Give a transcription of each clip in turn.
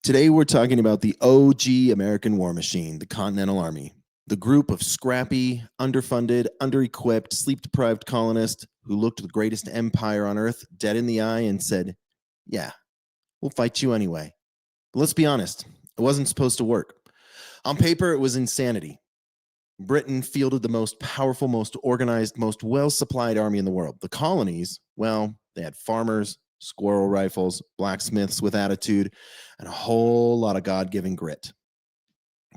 Today, we're talking about the OG American war machine, the Continental Army, the group of scrappy, underfunded, under-equipped, sleep-deprived colonists who looked the greatest empire on earth dead in the eye and said, yeah, we'll fight you anyway. But let's be honest, it wasn't supposed to work. On paper, it was insanity. Britain fielded the most powerful, most organized, most well-supplied army in the world. The colonies, well, they had farmers, squirrel rifles, blacksmiths with attitude, and a whole lot of God-given grit.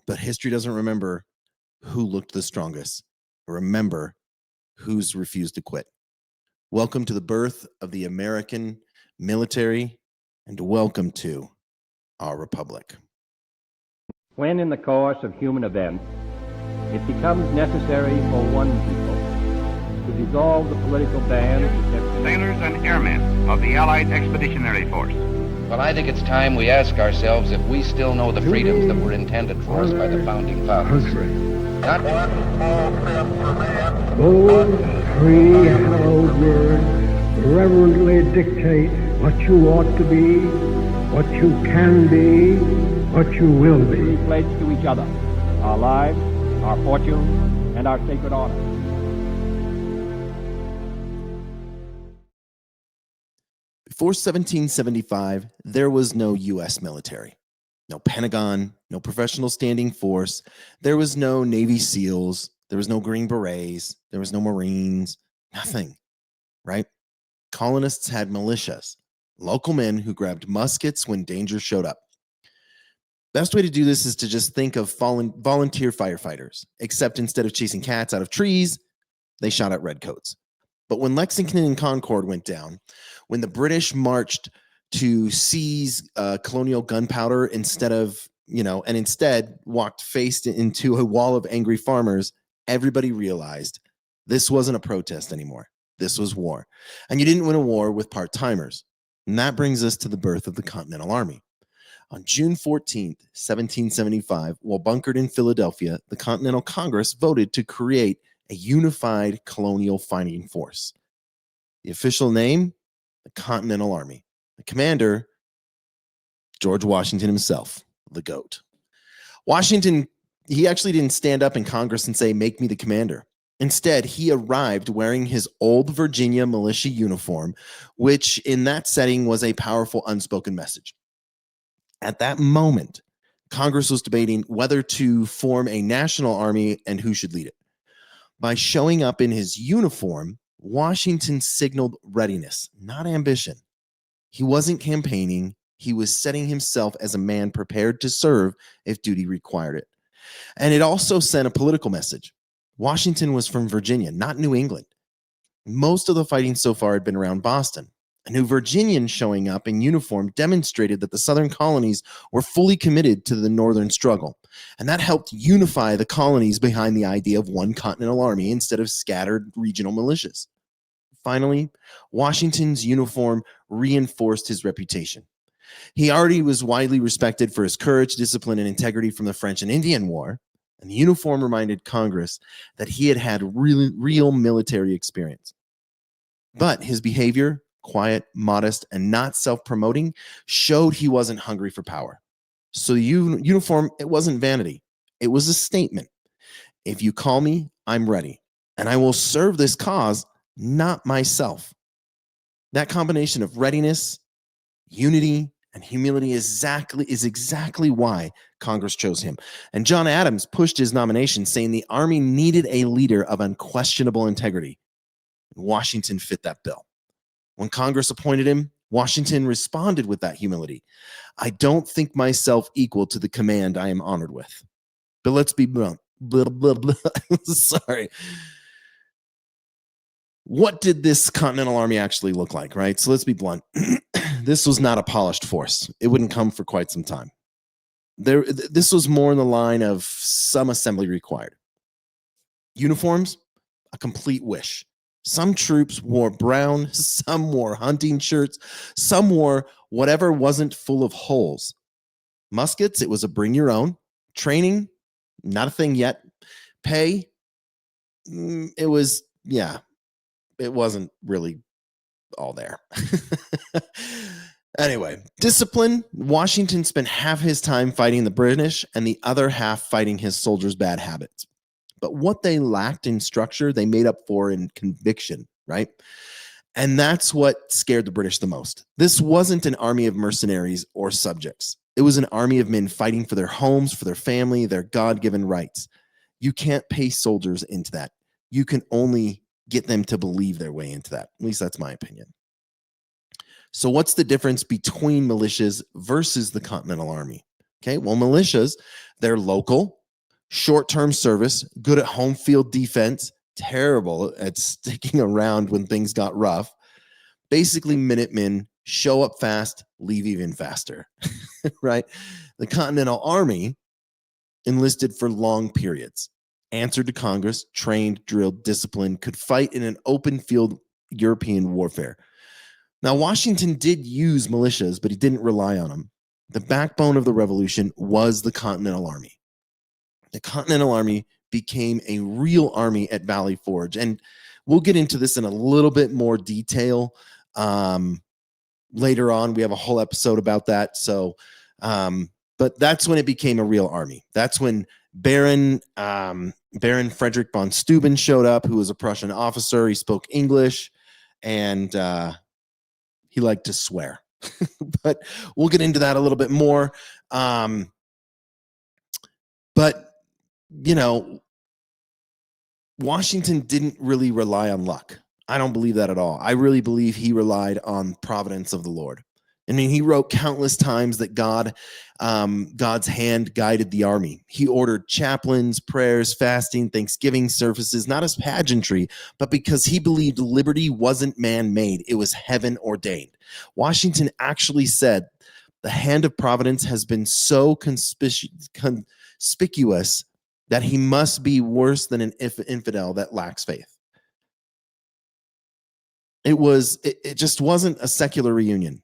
But history doesn't remember who looked the strongest. Remember who's refused to quit. Welcome to the birth of the American military, and welcome to our republic. When in the course of human events it becomes necessary for one people to dissolve the political band, sailors and airmen of the Allied Expeditionary Force. Well, I think it's time we ask ourselves if we still know the freedoms that were intended for us by the founding fathers. Not Those three hallowed words reverently dictate what you ought to be, what you can be, what you will be. we pledge to each other our lives, our fortunes, and our sacred honor. Before 1775, there was no U.S. military, no Pentagon, no professional standing force. There was no Navy SEALs. There was no Green Berets. There was no Marines, nothing, right? Colonists had militias, local men who grabbed muskets when danger showed up. Best way to do this is to just think of volunteer firefighters, except instead of chasing cats out of trees, they shot at redcoats. But when Lexington and Concord went down, when the British marched to seize colonial gunpowder instead walked faced into a wall of angry farmers, everybody realized this wasn't a protest anymore. This was war. And you didn't win a war with part-timers. And that brings us to the birth of the Continental Army. On June 14th, 1775, while bunkered in Philadelphia, the Continental Congress voted to create a unified colonial fighting force. The official name, the Continental Army. The commander, George Washington himself, the GOAT. Washington, he actually didn't stand up in Congress and say, "Make me the commander." Instead, he arrived wearing his old Virginia militia uniform, which in that setting was a powerful unspoken message. At that moment, Congress was debating whether to form a national army and who should lead it. By showing up in his uniform, Washington signaled readiness, not ambition. He wasn't campaigning. He was setting himself as a man prepared to serve if duty required it. And it also sent a political message. Washington was from Virginia, not New England. Most of the fighting so far had been around Boston. A New Virginian showing up in uniform demonstrated that the Southern colonies were fully committed to the Northern struggle. And that helped unify the colonies behind the idea of one Continental Army instead of scattered regional militias. Finally, Washington's uniform reinforced his reputation. He already was widely respected for his courage, discipline, and integrity from the French and Indian War. And the uniform reminded Congress that he had had real military experience. But his behavior, quiet, modest, and not self-promoting, showed he wasn't hungry for power. So the uniform, it wasn't vanity. It was a statement. If you call me, I'm ready. And I will serve this cause, not myself. That combination of readiness, unity, and humility is exactly why Congress chose him. And John Adams pushed his nomination, saying the Army needed a leader of unquestionable integrity. Washington fit that bill. When Congress appointed him, Washington responded with that humility. I don't think myself equal to the command I am honored with. But let's be blunt. Sorry. What did this Continental Army actually look like, right? So let's be blunt. This was not a polished force. It wouldn't come for quite some time. This was more in the line of some assembly required. Uniforms, a complete wish. Some troops wore brown, some wore hunting shirts, some wore whatever wasn't full of holes. Muskets, it was a bring your own. Training, not a thing yet. Pay, it wasn't really all there. Anyway, discipline. Washington spent half his time fighting the British and the other half fighting his soldiers' bad habits. But what they lacked in structure, they made up for in conviction, right? And that's what scared the British the most. This wasn't an army of mercenaries or subjects. It was an army of men fighting for their homes, for their family, their God-given rights. You can't pay soldiers into that. You can only get them to believe their way into that. At least that's my opinion. So what's the difference between militias versus the Continental Army? Okay, well, militias, they're local, short-term service, good at home field defense, terrible at sticking around when things got rough. Basically, Minutemen show up fast, leave even faster, right? The Continental Army enlisted for long periods, answered to Congress, trained, drilled, disciplined, could fight in an open field European warfare. Now, Washington did use militias, but he didn't rely on them. The backbone of the revolution was the Continental Army. The Continental Army became a real army at Valley Forge. And we'll get into this in a little bit more detail later on. We have a whole episode about that. So, but that's when it became a real army. That's when Baron Frederick von Steuben showed up, who was a Prussian officer. He spoke English, and he liked to swear. But we'll get into that a little bit more. But, you know, Washington didn't really rely on luck. I don't believe that at all. I really believe he relied on providence of the Lord. I mean, he wrote countless times that God's hand guided the army. He ordered chaplains, prayers, fasting, Thanksgiving services, not as pageantry, but because he believed liberty wasn't man-made. It was heaven ordained. Washington actually said, the hand of providence has been so conspicuous that he must be worse than an infidel that lacks faith. It just wasn't a secular reunion.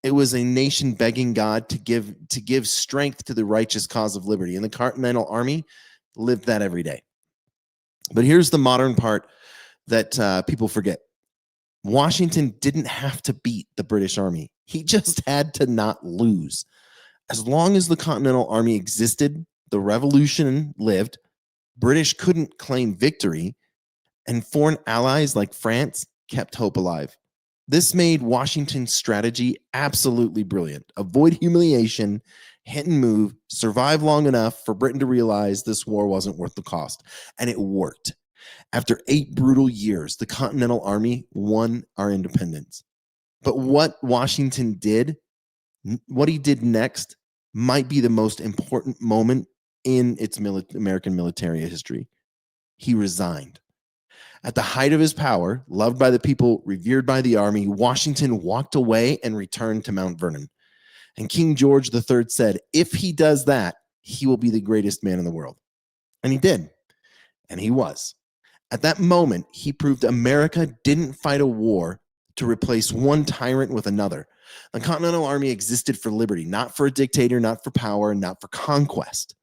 It was a nation begging God to give strength to the righteous cause of liberty. And the Continental Army lived that every day. But here's the modern part that people forget. Washington didn't have to beat the British Army. He just had to not lose. As long as the Continental Army existed, the revolution lived, British couldn't claim victory, and foreign allies like France kept hope alive. This made Washington's strategy absolutely brilliant. Avoid humiliation, hit and move, survive long enough for Britain to realize this war wasn't worth the cost. And it worked. After 8 brutal years, the Continental Army won our independence. But what Washington did, what he did next, might be the most important moment in its American military history. He resigned. At the height of his power, loved by the people, revered by the army, Washington walked away and returned to Mount Vernon. And King George III said, if he does that, he will be the greatest man in the world. And he did. And he was. At that moment, he proved America didn't fight a war to replace one tyrant with another. The Continental Army existed for liberty, not for a dictator, not for power, not for conquest.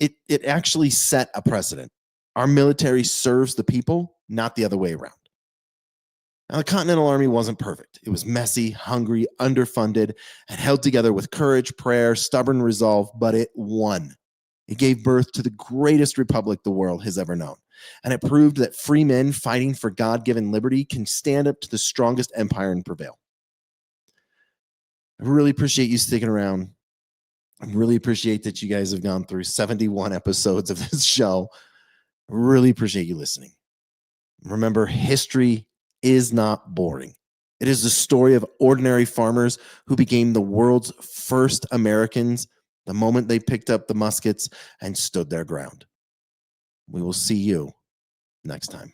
It actually set a precedent. Our military serves the people, not the other way around. Now, the Continental Army wasn't perfect. It was messy, hungry, underfunded, and held together with courage, prayer, stubborn resolve, but it won. It gave birth to the greatest republic the world has ever known. And it proved that free men fighting for God-given liberty can stand up to the strongest empire and prevail. I really appreciate you sticking around. I really appreciate that you guys have gone through 71 episodes of this show. I really appreciate you listening. Remember, history is not boring. It is the story of ordinary farmers who became the world's first Americans the moment they picked up the muskets and stood their ground. We will see you next time.